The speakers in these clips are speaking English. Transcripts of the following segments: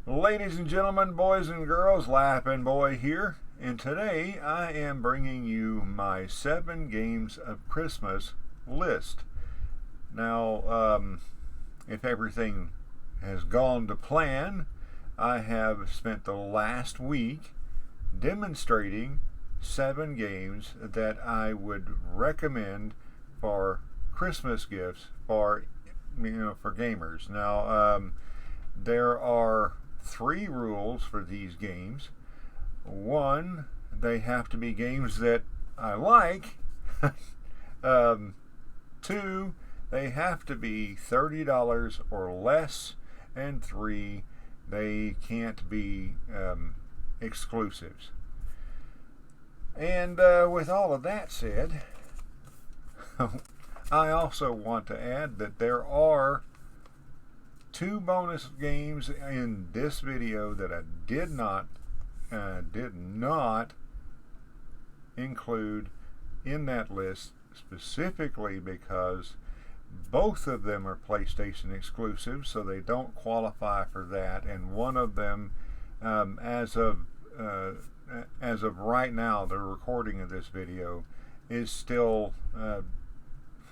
Ladies and gentlemen, boys and girls, Lappin' Boy here, and today I am bringing you my 7 games of Christmas list. Now, if everything has gone to plan, I have spent the last week demonstrating 7 games that I would recommend for Christmas gifts for gamers. Now, there are 3 rules for these games. 1, they have to be games that I like. 2, they have to be $30 or less. And 3, they can't be exclusives. And with all of that said, I also want to add that there are 2 bonus games in this video that I did not include in that list, specifically because both of them are PlayStation exclusives, so they don't qualify for that. And one of them, as of right now, the recording of this video, is still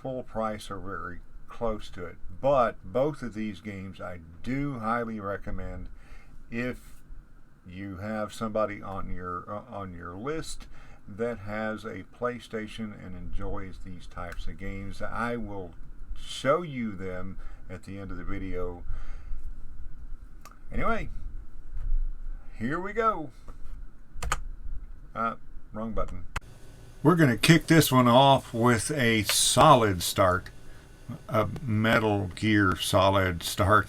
full price or very close to it. But both of these games I do highly recommend if you have somebody on your list that has a PlayStation and enjoys these types of games. I will show you them at the end of the video. Anyway, here we go. Wrong button. We're going to kick this one off with a solid start. A Metal Gear Solid start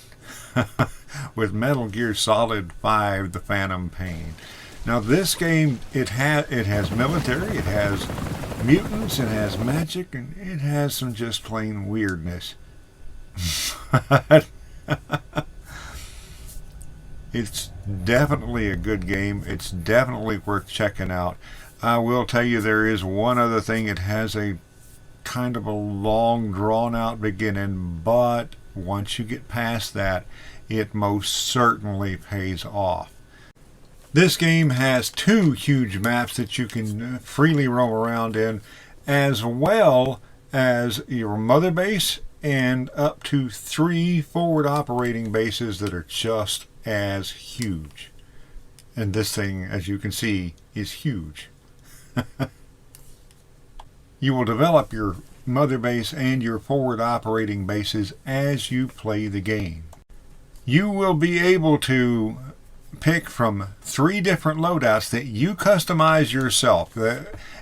with Metal Gear Solid 5: The Phantom Pain. Now this game, it has military, it has mutants, it has magic, and it has some just plain weirdness. It's definitely a good game. It's definitely worth checking out. I will tell you, there is one other thing. It has a kind of a long, drawn-out beginning, but once you get past that, it most certainly pays off. This game has 2 huge maps that you can freely roam around in, as well as your mother base and up to 3 forward operating bases that are just as huge. And this thing, as you can see, is huge. You will develop your mother base and your forward operating bases as you play the game. You will be able to pick from 3 different loadouts that you customize yourself.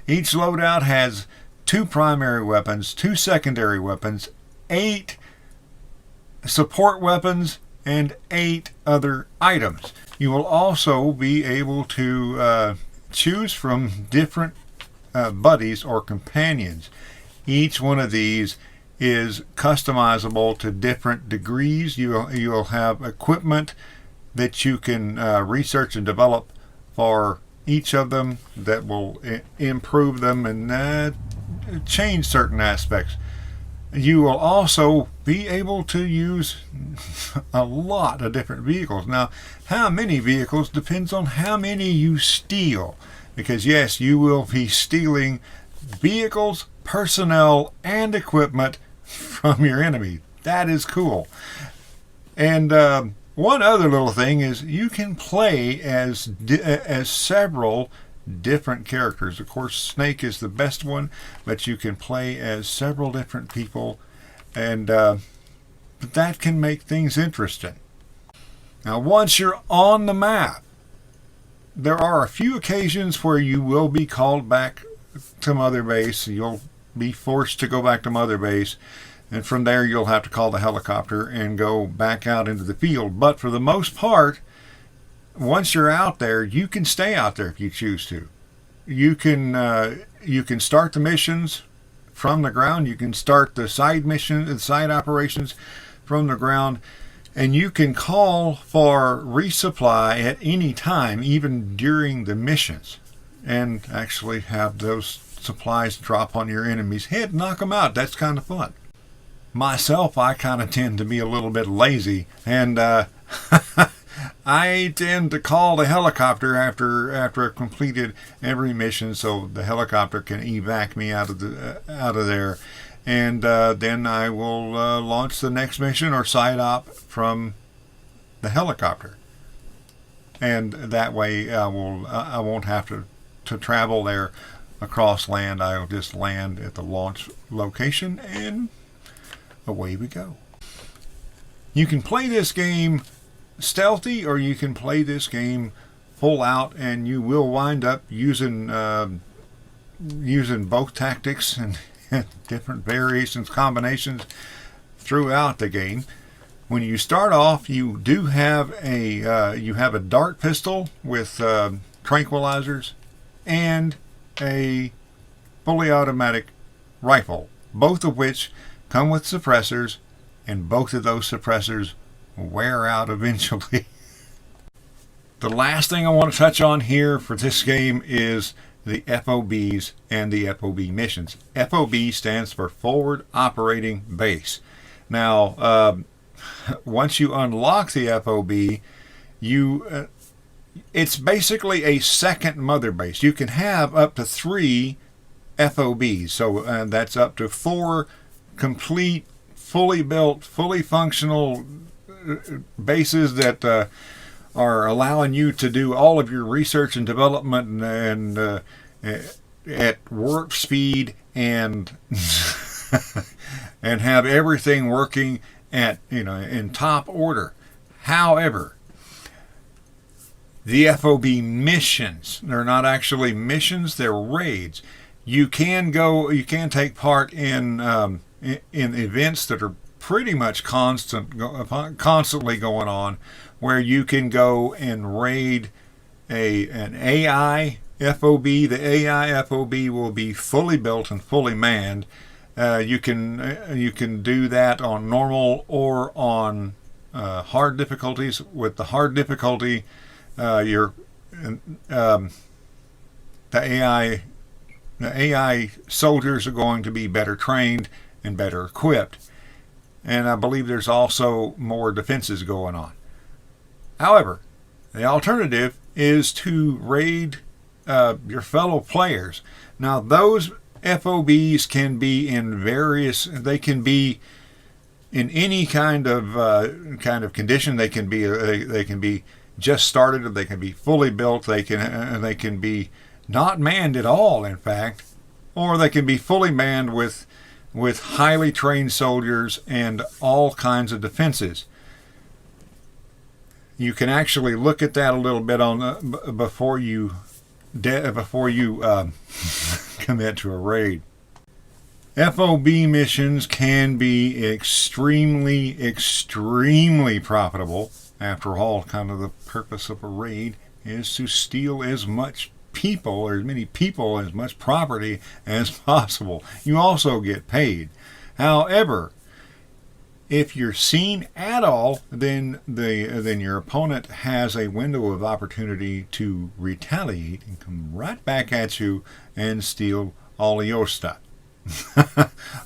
Each loadout has 2 primary weapons, 2 secondary weapons, 8 support weapons, and 8 other items. You will also be able to choose from different buddies or companions. Each one of these is customizable to different degrees. You'll have equipment that you can research and develop for each of them that will improve them and change certain aspects. You will also be able to use a lot of different vehicles. Now, how many vehicles depends on how many you steal. Because yes, you will be stealing vehicles, personnel, and equipment from your enemy. That is cool. And one other little thing is you can play as several different characters. Of course, Snake is the best one, but you can play as several different people, and that can make things interesting. Now, once you're on the map, there are a few occasions where you will be called back to Mother Base. You'll be forced to go back to Mother Base, and from there you'll have to call the helicopter and go back out into the field. But for the most part, once you're out there, you can stay out there if you choose to. You can start the missions from the ground. You can start the side missions and side operations from the ground. And you can call for resupply at any time, even during the missions, and actually have those supplies drop on your enemy's head and knock them out. That's kind of fun. myself, I kind of tend to be a little bit lazy, and I tend to call the helicopter after I've completed every mission, so the helicopter can evac me out of there, and then I will launch the next mission or side op from the helicopter, and that way I won't have to travel there across land. I'll just land at the launch location and away we go. You can play this game stealthy, or you can play this game full out, and you will wind up using both tactics and different variations, combinations throughout the game. When you start off, you do have a dart pistol with tranquilizers and a fully automatic rifle, both of which come with suppressors, and both of those suppressors wear out eventually. The last thing I want to touch on here for this game is the FOBs and the FOB missions. FOB stands for Forward Operating Base. Now, once you unlock the FOB, it's basically a second mother base. You can have up to 3 FOBs, so that's up to 4 complete, fully built, fully functional bases that are allowing you to do all of your research and development and at warp speed and and have everything working at in top order. However, the FOB missions, they're not actually missions, they're raids. You can take part in events that are pretty much constantly going on, where you can go and raid an AI FOB. The AI FOB will be fully built and fully manned. You can do that on normal or on hard difficulties. With the hard difficulty, the AI soldiers are going to be better trained and better equipped. And I believe there's also more defenses going on. However, the alternative is to raid your fellow players. Now, those FOBs can be they can be in any kind of condition. They can be just started, or they can be fully built. They can be not manned at all, in fact, or they can be fully manned with highly trained soldiers and all kinds of defenses. You can actually look at that a little bit before you commit to a raid. FOB missions can be extremely, extremely profitable. After all, kind of the purpose of a raid is to steal as much people, or as many people, as much property as possible. You also get paid. However, if you're seen at all, then your opponent has a window of opportunity to retaliate and come right back at you and steal all of your stuff.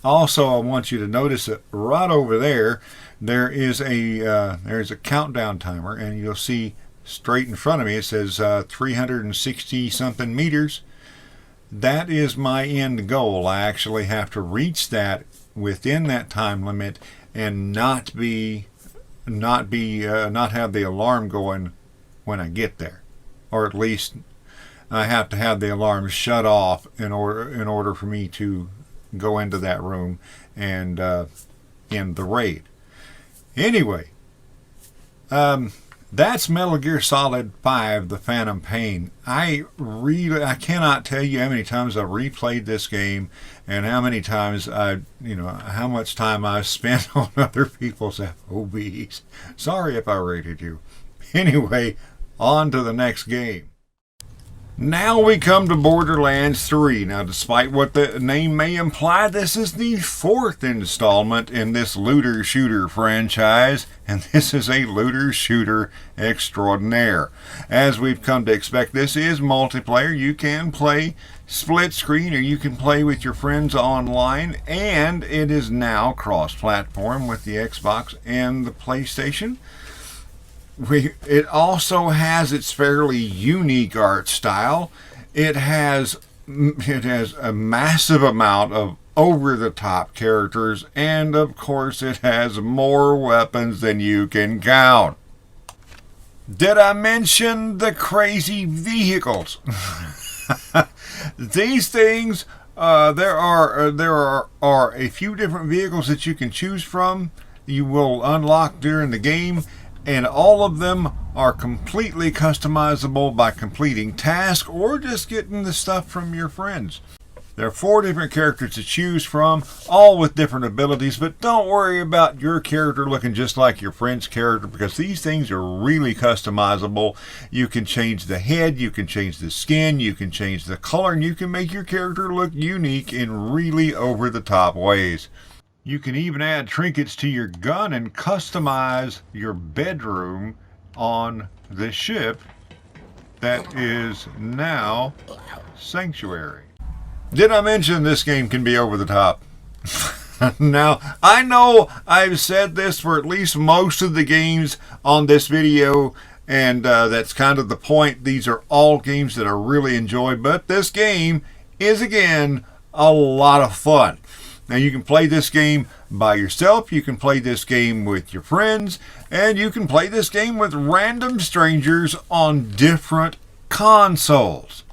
Also, I want you to notice that right over there, there's a countdown timer, and you'll see straight in front of me it says 360 something meters. That is my end goal. I actually have to reach that within that time limit and not have the alarm going when I get there, or at least I have to have the alarm shut off in order for me to go into that room and end the raid. Anyway, that's Metal Gear Solid 5: The Phantom Pain. I cannot tell you how many times I've replayed this game and how many times how much time I've spent on other people's FOBs. Sorry if I rated you. Anyway, on to the next game. Now we come to Borderlands 3. Now, despite what the name may imply, this is the 4th installment in this looter-shooter franchise, and this is a looter-shooter extraordinaire. As we've come to expect, this is multiplayer. You can play split screen, or you can play with your friends online, and it is now cross-platform with the Xbox and the PlayStation. It also has its fairly unique art style. It has a massive amount of over-the-top characters, and of course it has more weapons than you can count. Did I mention the crazy vehicles? These things, there are a few different vehicles that you can choose from. You will unlock during the game, and all of them are completely customizable by completing tasks or just getting the stuff from your friends. There are 4 different characters to choose from, all with different abilities, but don't worry about your character looking just like your friend's character, because these things are really customizable. You can change the head, you can change the skin, you can change the color, and you can make your character look unique in really over-the-top ways. You can even add trinkets to your gun and customize your bedroom on the ship that is now Sanctuary. Did I mention this game can be over the top? Now, I know I've said this for at least most of the games on this video, and that's kind of the point. These are all games that I really enjoy, but this game is, again, a lot of fun. Now, you can play this game by yourself, you can play this game with your friends, and you can play this game with random strangers on different consoles.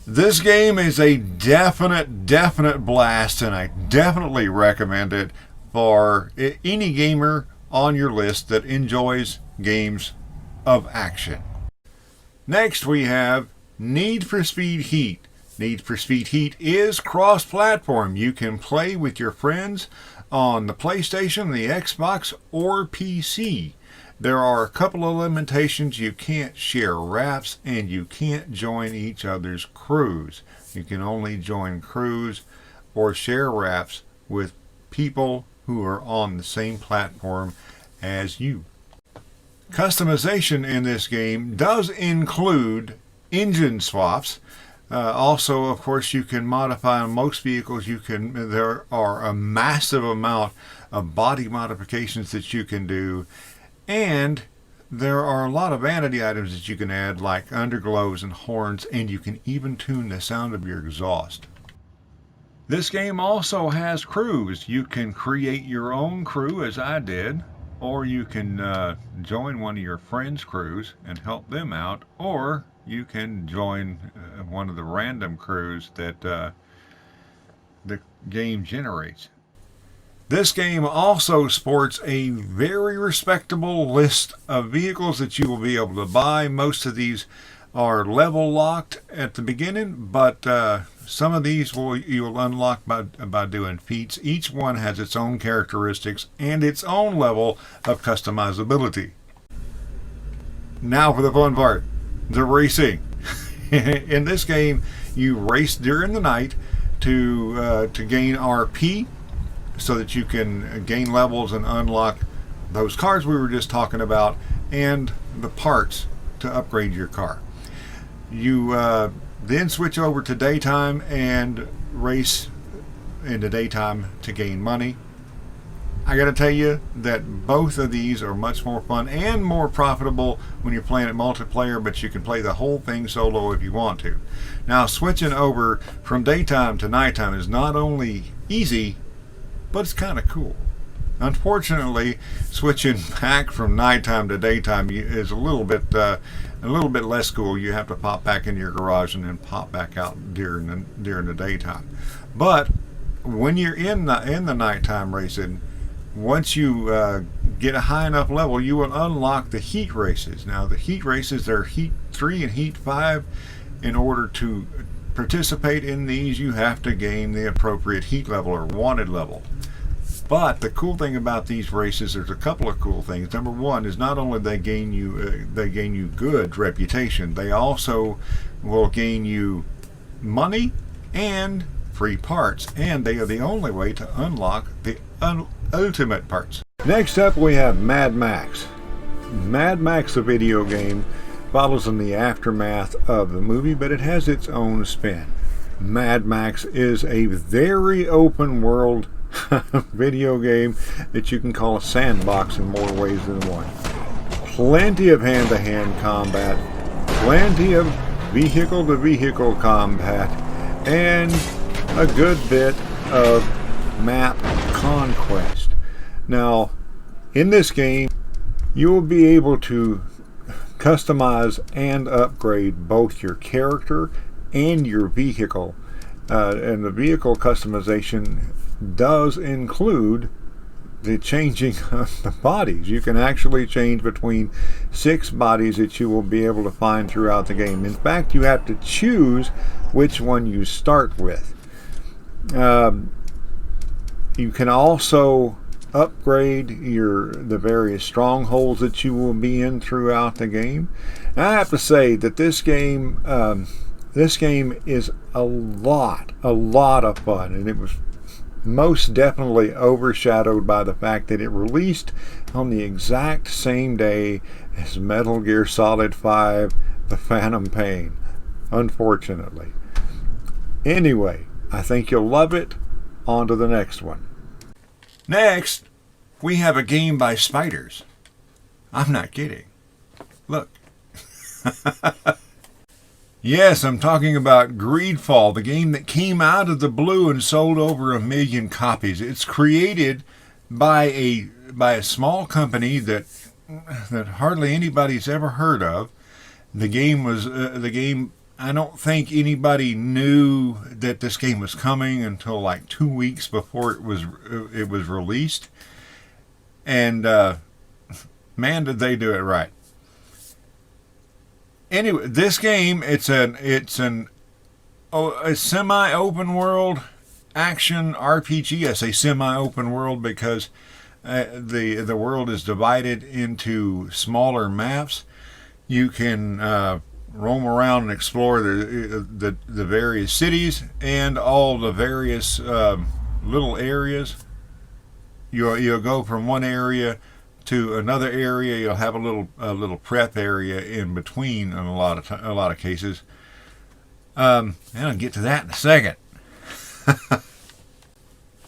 This game is a definite blast, and I definitely recommend it for any gamer on your list that enjoys games of action. Next, we have Need for Speed Heat. Need for Speed Heat is cross-platform. You can play with your friends on the PlayStation, the Xbox, or PC. There are a couple of limitations. You can't share rafts, and you can't join each other's crews. You can only join crews or share rafts with people who are on the same platform as you. Customization in this game does include engine swaps. Also, of course, you can modify on most vehicles. There are a massive amount of body modifications that you can do. And there are a lot of vanity items that you can add, like underglows and horns, and you can even tune the sound of your exhaust. This game also has crews. You can create your own crew, as I did, or you can join one of your friends' crews and help them out, or you can join one of the random crews that the game generates. This game also sports a very respectable list of vehicles that you will be able to buy. Most of these are level locked at the beginning, but some of these you will unlock by doing feats. Each one has its own characteristics and its own level of customizability. Now for the fun part, the racing. In this game, you race during the night to gain RP, so that you can gain levels and unlock those cars we were just talking about, and the parts to upgrade your car. You then switch over to daytime and race in the daytime to gain money. I gotta tell you that both of these are much more fun and more profitable when you're playing it multiplayer, but you can play the whole thing solo if you want to. Now, switching over from daytime to nighttime is not only easy, but it's kind of cool. Unfortunately, switching back from nighttime to daytime is a little bit less cool. You have to pop back in your garage and then pop back out during the daytime. But when you're in the nighttime racing, once you get a high enough level, you will unlock the heat races. Now, the heat races are Heat 3 and Heat 5. In order to participate in these, you have to gain the appropriate heat level or wanted level. But the cool thing about these races, there's a couple of cool things. Number one is not only they gain you good reputation, they also will gain you money and free parts, and they are the only way to unlock the ultimate parts. Next up, we have Mad Max. Mad Max, the video game, follows in the aftermath of the movie, but it has its own spin. Mad Max is a very open world video game that you can call a sandbox in more ways than one. Plenty of hand-to-hand combat, plenty of vehicle-to-vehicle combat, and a good bit of map conquest. Now, in this game, you will be able to customize and upgrade both your character and your vehicle. And the vehicle customization does include the changing of the bodies. You can actually change between 6 bodies that you will be able to find throughout the game. In fact, you have to choose which one you start with. You can also upgrade the various strongholds that you will be in throughout the game. And I have to say that this game is a lot of fun, and it was most definitely overshadowed by the fact that it released on the exact same day as Metal Gear Solid 5: The Phantom Pain, unfortunately. Anyway, I think you'll love it. On to the next one. Next, we have a game by spiders. I'm not kidding. Look. Yes, I'm talking about Greedfall, the game that came out of the blue and sold over 1 million copies. It's created by a small company that hardly anybody's ever heard of. The game I don't think anybody knew that this game was coming until like 2 weeks before it was released. And man, did they do it right. Anyway, this game, it's a semi-open world action RPG. I say semi-open world because the world is divided into smaller maps. You can roam around and explore the various cities and all the various little areas. You'll go from one area to another area. You'll have a little prep area in between in a lot of cases. And I'll get to that in a second.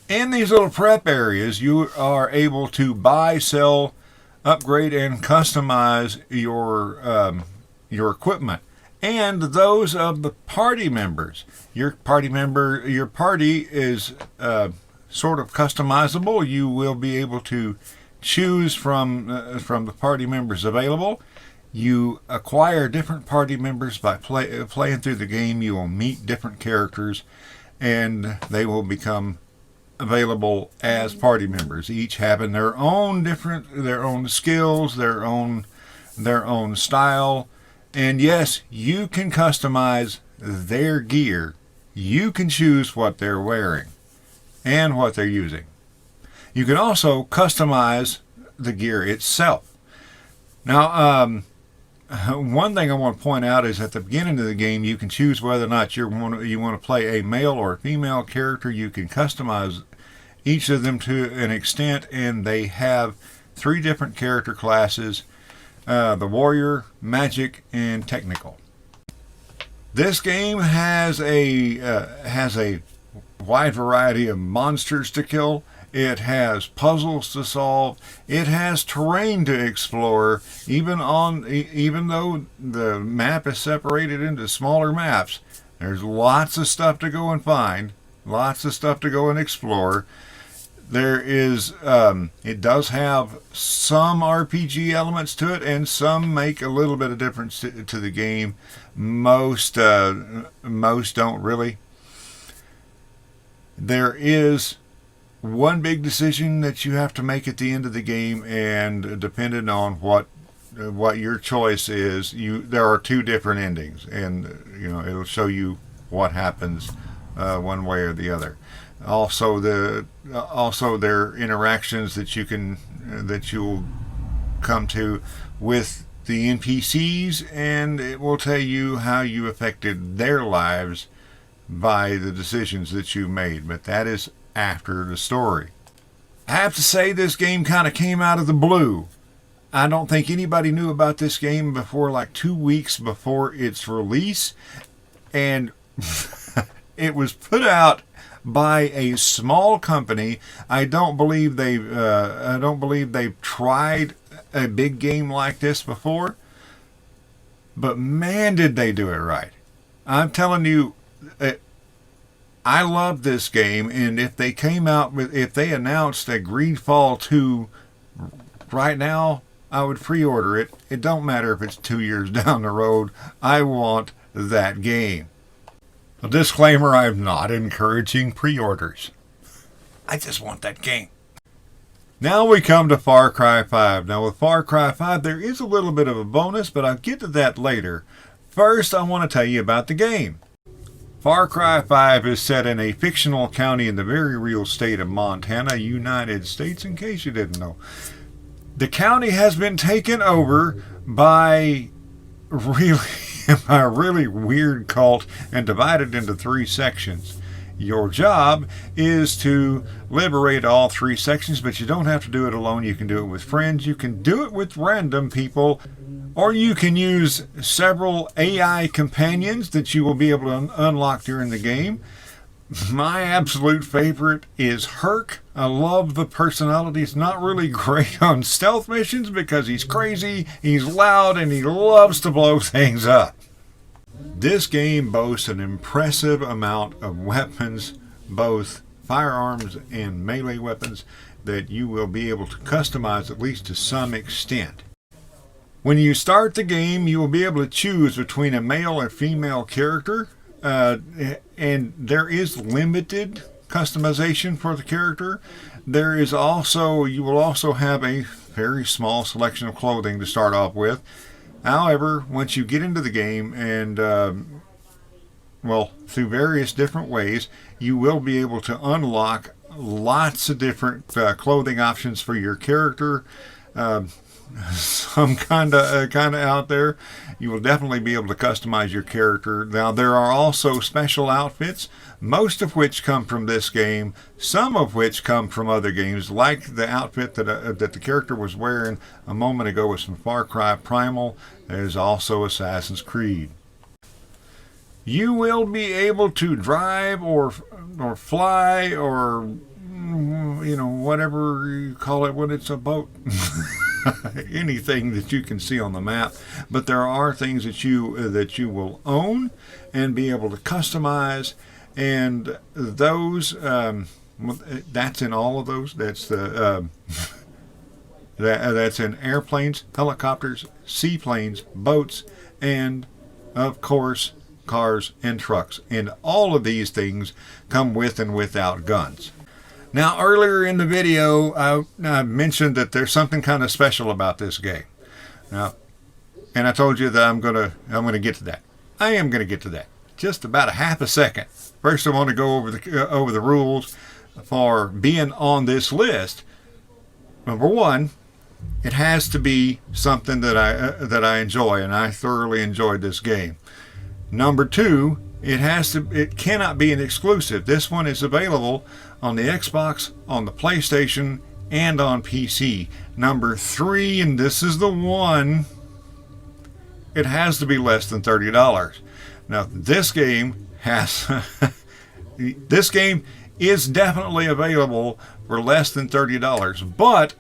In these little prep areas, you are able to buy, sell, upgrade, and customize your equipment and those of the party members. Your party is sort of customizable. You will be able to choose from the party members available. You acquire different party members by playing through the game. You will meet different characters, and they will become available as party members, each having their own skills, their own style. And yes, you can customize their gear. You can choose what they're wearing and what they're using. You can also customize the gear itself. Now, one thing I want to point out is at the beginning of the game, you can choose whether or not you want to play a male or a female character. You can customize each of them to an extent, and they have 3 different character classes: the warrior, magic, and technical. This game has a wide variety of monsters to kill. It has puzzles to solve. It has terrain to explore. Even though the map is separated into smaller maps, there's lots of stuff to go and find, lots of stuff to go and explore. There is, it does have some RPG elements to it, and some make a little bit of difference to the game. Most don't really. There is one big decision that you have to make at the end of the game, and depending on what your choice is, there are 2 different endings, and it'll show you what happens one way or the other. Also, there are interactions that you'll come to with the NPCs, and it will tell you how you affected their lives by the decisions that you made. But that is after the story. I have to say, this game kind of came out of the blue. I don't think anybody knew about this game before like 2 weeks before its release, and It was put out by a small company. I don't believe they've tried a big game like this before. But man, did they do it right. I'm telling you, I love this game, and if they announced a Greedfall 2 right now, I would pre-order it. It don't matter if it's 2 years down the road. I want that game. A disclaimer, I'm not encouraging pre-orders. I just want that game. Now we come to Far Cry 5. Now with Far Cry 5, there is a little bit of a bonus, but I'll get to that later. First, I want to tell you about the game. Far Cry 5 is set in a fictional county in the very real state of Montana, United States, in case you didn't know. The county has been taken over by a really weird cult and divided into 3 sections. Your job is to liberate all 3 sections, but you don't have to do it alone. You can do it with friends. You can do it with random people, or you can use several AI companions that you will be able to unlock during the game. My absolute favorite is Herc. I love the personality. He's not really great on stealth missions because he's crazy, he's loud, and he loves to blow things up. This game boasts an impressive amount of weapons, both firearms and melee weapons, that you will be able to customize at least to some extent. When you start the game, you will be able to choose between a male or female character, and there is limited customization for the character. You will also have a very small selection of clothing to start off with. However, once you get into the game and, through various different ways, you will be able to unlock lots of different clothing options for your character. Some kind of out there. You will definitely be able to customize your character. Now, there are also special outfits, most of which come from this game, some of which come from other games, like the outfit that the character was wearing a moment ago was from Far Cry Primal. There's also Assassin's Creed. You will be able to drive or fly or whatever you call it when it's a boat. Anything that you can see on the map, but there are things that you will own and be able to customize, and those that's in all of those. That's the that's in airplanes, helicopters, seaplanes, boats, and of course cars and trucks, and all of these things come with and without guns. Now, earlier in the video, I mentioned that there's something kind of special about this game. Now, and I told you that I'm gonna get to that. I am gonna get to that. Just about a half a second. First, I want to go over the rules for being on this list. Number one, it has to be something that I enjoy, and I thoroughly enjoyed this game. Number two, it cannot be an exclusive. This one is available on the Xbox, on the PlayStation, and on PC. Number three, and this is the one, it has to be less than $30. Now, this game this game is definitely available for less than $30, but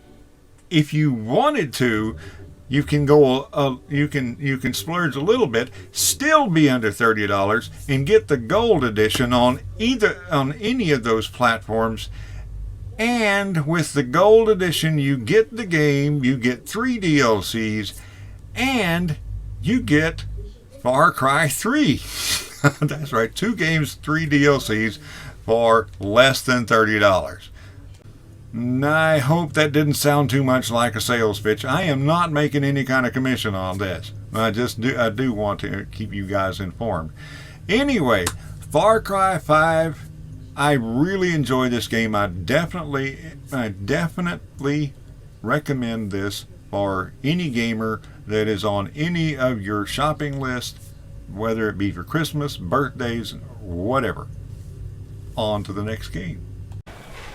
if you wanted to, you can you can splurge a little bit, still be under $30, and get the gold edition on any of those platforms. And with the gold edition, you get the game, you get 3 DLCs, and you get Far Cry 3. That's right, 2 games, 3 DLCs for less than $30. I hope that didn't sound too much like a sales pitch. I am not making any kind of commission on this. I do want to keep you guys informed. Anyway, Far Cry 5, I really enjoy this game. I definitely recommend this for any gamer that is on any of your shopping list, whether it be for Christmas, birthdays, whatever. On to the next game.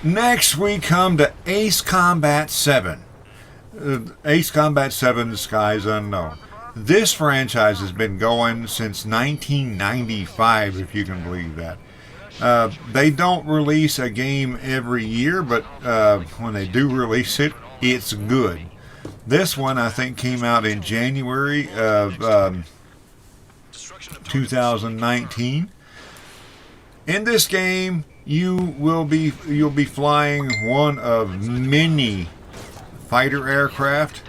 Next, we come to Ace Combat 7. Ace Combat 7, The Skies Unknown. This franchise has been going since 1995, if you can believe that. They don't release a game every year, but when they do release it, it's good. This one, I think, came out in January of 2019. In this game, you'll be flying one of many fighter aircraft.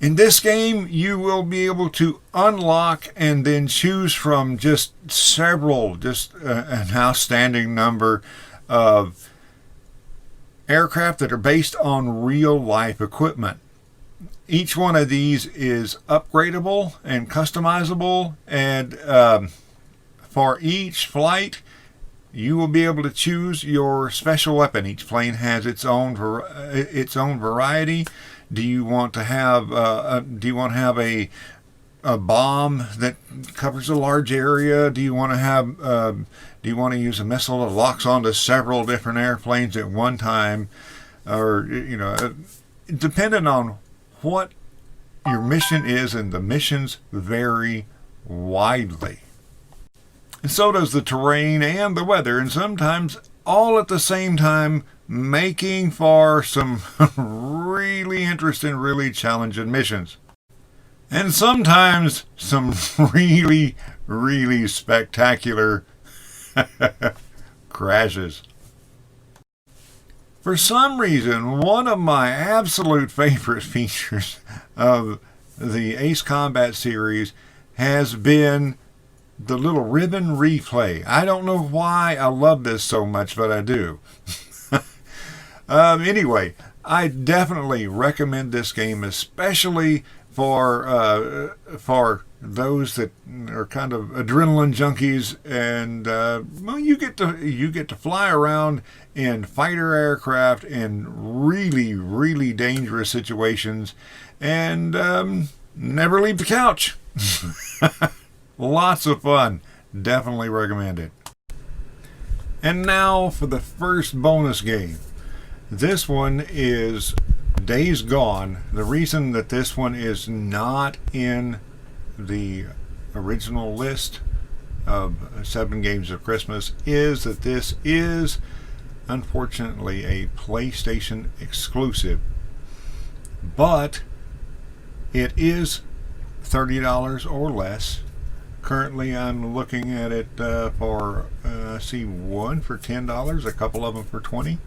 In this game, you will be able to unlock and then choose from just an outstanding number of aircraft that are based on real life equipment. Each one of these is upgradable and customizable, and for each flight, you will be able to choose your special weapon. Each plane has its own variety. Do you want to have a bomb that covers a large area? Do you want to use a missile that locks onto several different airplanes at one time? Or, depending on what your mission is, and the missions vary widely. And so does the terrain and the weather, and sometimes all at the same time, making for some really interesting, really challenging missions. And sometimes some really, really spectacular crashes. For some reason, one of my absolute favorite features of the Ace Combat series has been the little ribbon replay. I don't know why I love this so much, but I do. Anyway, I definitely recommend this game, especially for those that are kind of adrenaline junkies, and you get to fly around in fighter aircraft in really, really dangerous situations, and never leave the couch. Lots of fun. Definitely recommend it. And now for the first bonus game. This one is Days Gone. The reason that this one is not in the original list of 7 games of Christmas is that this is unfortunately a PlayStation exclusive, but it is $30 or less. Currently I'm looking at it for one for $10, a couple of them for $20.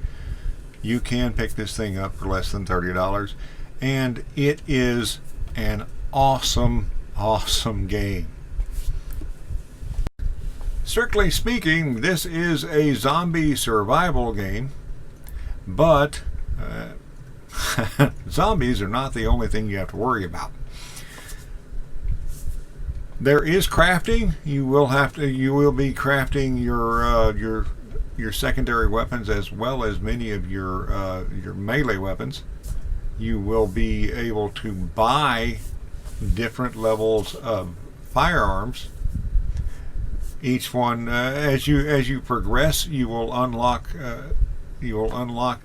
You can pick this thing up for less than $30, and it is an awesome game. Strictly speaking, this is a zombie survival game, but zombies are not the only thing you have to worry about. There is crafting. You will be crafting your secondary weapons, as well as many of your melee weapons. You will be able to buy different levels of firearms. Each one, as you progress, you will unlock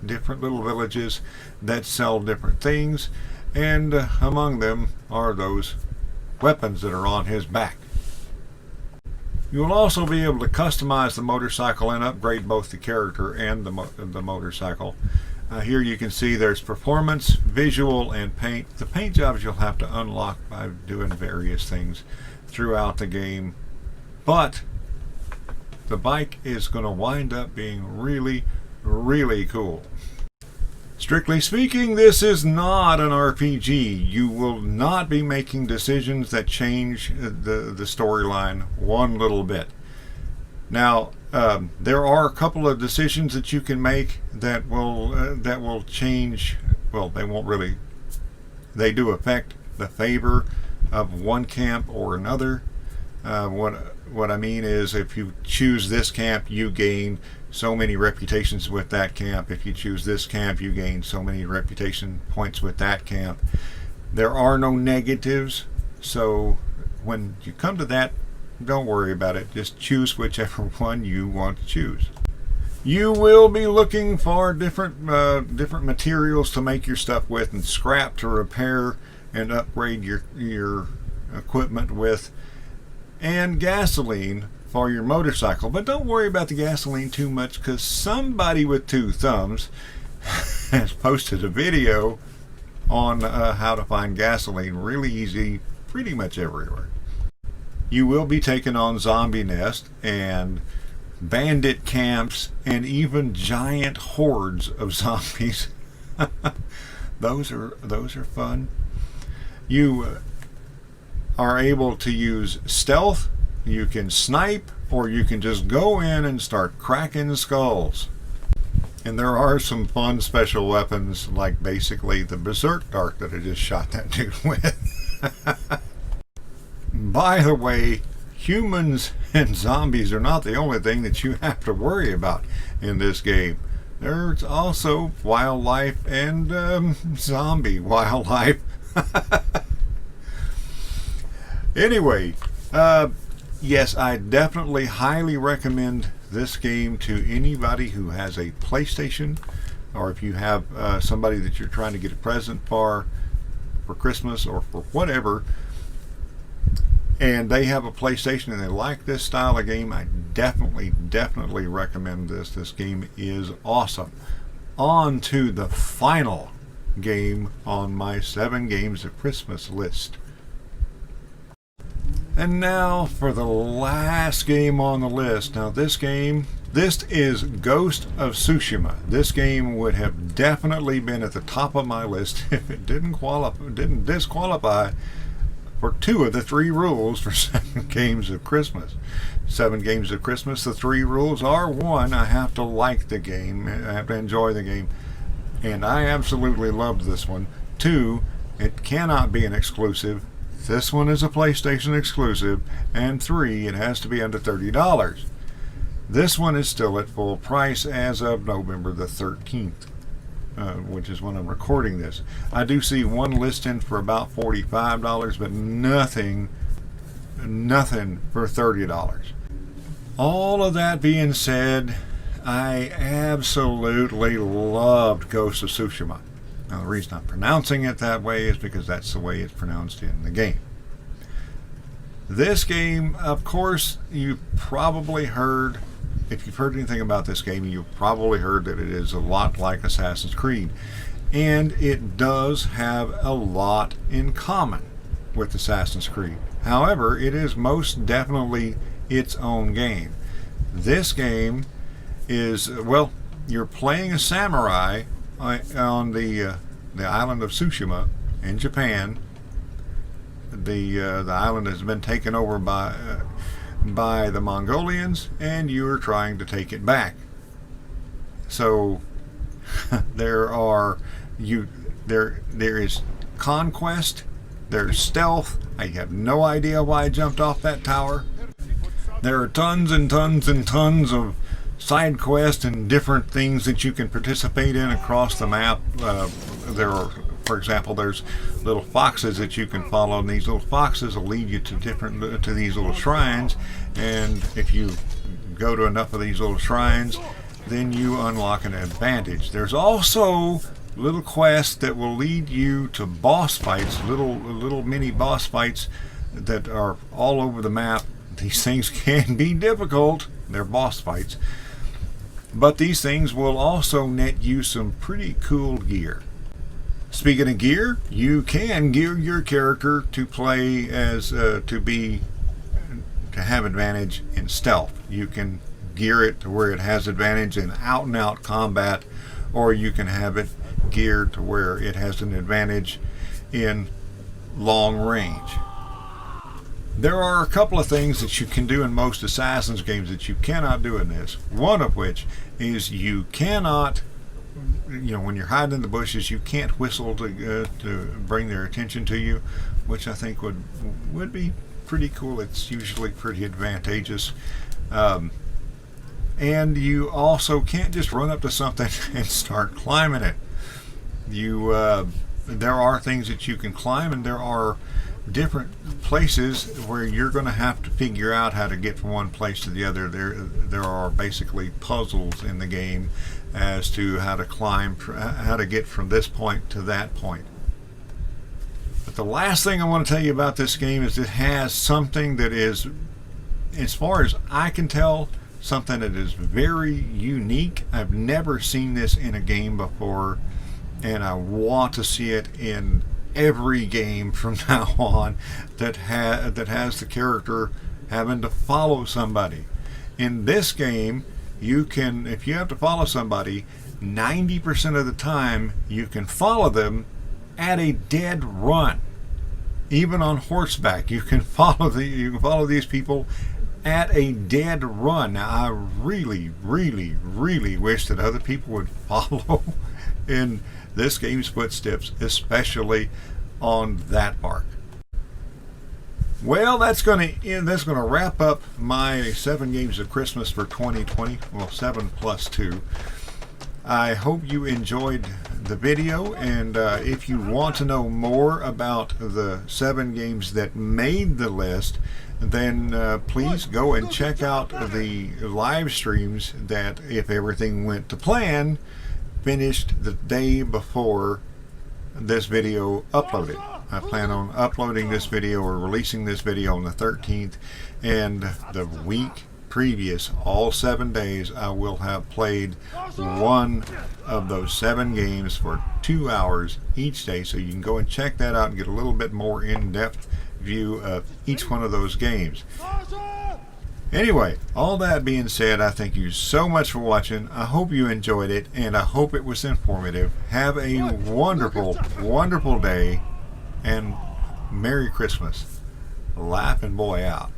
different little villages that sell different things, and among them are those weapons that are on his back. You will also be able to customize the motorcycle and upgrade both the character and the motorcycle. Here you can see there's performance, visual, and paint. The paint jobs you'll have to unlock by doing various things throughout the game, but the bike is going to wind up being really, really cool. Strictly speaking, this is not an RPG. You will not be making decisions that change the storyline one little bit. Now, there are a couple of decisions that you can make that will change. Well, they won't really. They do affect the favor of one camp or another. What I mean is, if you choose this camp, you gain so many reputations with that camp. If you choose this camp, you gain so many reputation points with that camp. There are no negatives, so when you come to that, don't worry about it. Just choose whichever one you want to choose. You will be looking for different materials to make your stuff with, and scrap to repair and upgrade your equipment with, and gasoline for your motorcycle. But don't worry about the gasoline too much, because somebody with two thumbs has posted a video on how to find gasoline really easy pretty much everywhere. You will be taking on zombie nests and bandit camps and even giant hordes of zombies. Those are fun. You are able to use stealth, you can snipe, or you can just go in and start cracking skulls. And there are some fun special weapons, like basically the berserk dart that I just shot that dude with. By the way, humans and zombies are not the only thing that you have to worry about in this game. There's also wildlife and zombie wildlife. Anyway, yes, I definitely highly recommend this game to anybody who has a PlayStation, or if you have somebody that you're trying to get a present for Christmas or for whatever, and they have a PlayStation and they like this style of game. I definitely recommend this. This game is awesome. On to the final game on my 7 games of Christmas list. And now for the last game on the list. Now this is Ghost of Sushima. This game would have definitely been at the top of my list if it didn't disqualify for 2 of the 3 rules for 7 games of Christmas. 7 games of Christmas, the 3 rules are: 1, I have to like the game, I have to enjoy the game, and I absolutely loved this one. 2, it cannot be an exclusive. This one is a PlayStation exclusive. And 3, it has to be under $30. This one is still at full price as of November the 13th. Which is when I'm recording this. I do see one listing for about $45, but nothing for $30. All of that being said, I absolutely loved Ghost of Sushima. Now the reason I'm pronouncing it that way is because that's the way it's pronounced in the game. This game, of course, you probably heard, if you've heard anything about this game, you've probably heard that it is a lot like Assassin's Creed. And it does have a lot in common with Assassin's Creed. However, it is most definitely its own game. This game is, well, you're playing a samurai on the island of Sushima in Japan. The island has been taken over by the Mongolians, and you are trying to take it back. So there is conquest, there's stealth. I have no idea why I jumped off that tower. There are tons and tons and tons of side quests and different things that you can participate in across the map. There are, for example, there's little foxes that you can follow, and these little foxes will lead you to these little shrines, and if you go to enough of these little shrines, then you unlock an advantage. There's also little quests that will lead you to boss fights, little mini boss fights that are all over the map. These things can be difficult. They're boss fights. But these things will also net you some pretty cool gear. Speaking of gear, you can gear your character to play as to have advantage in stealth. You can gear it to where it has advantage in out-and-out combat, or you can have it geared to where it has an advantage in long range. There are a couple of things that you can do in most Assassin's games that you cannot do in this. One of which is you cannot, when you're hiding in the bushes, you can't whistle to bring their attention to you, which I think would be pretty cool. It's usually pretty advantageous. And you also can't just run up to something and start climbing it. There are things that you can climb, and there are different places where you're going to have to figure out how to get from one place to the other. There are basically puzzles in the game as to how to climb, how to get from this point to that point. But the last thing I want to tell you about this game is it has something that is as far as I can tell, something that is very unique. I've never seen this in a game before, and I want to see it in every game from now on that has the character having to follow somebody. In this game, you can, if you have to follow somebody, 90% of the time you can follow them at a dead run. Even on horseback, you can follow these people at a dead run. Now, I really, really, really wish that other people would follow in this game's footsteps, especially on that part. Well, that's going to wrap up my 7 games of Christmas for 2020. Well, 7 plus 2. I hope you enjoyed the video, and if you want to know more about the 7 games that made the list, then please go and check out the live streams that, if everything went to plan, finished the day before this video uploaded. I plan on uploading this video or releasing this video on the 13th, and the week previous, all 7 days, I will have played one of those 7 games for 2 hours each day, so you can go and check that out and get a little bit more in-depth view of each one of those games. Anyway, all that being said, I thank you so much for watching. I hope you enjoyed it, and I hope it was informative. Have a wonderful, wonderful day, and Merry Christmas. Laughing Boy out.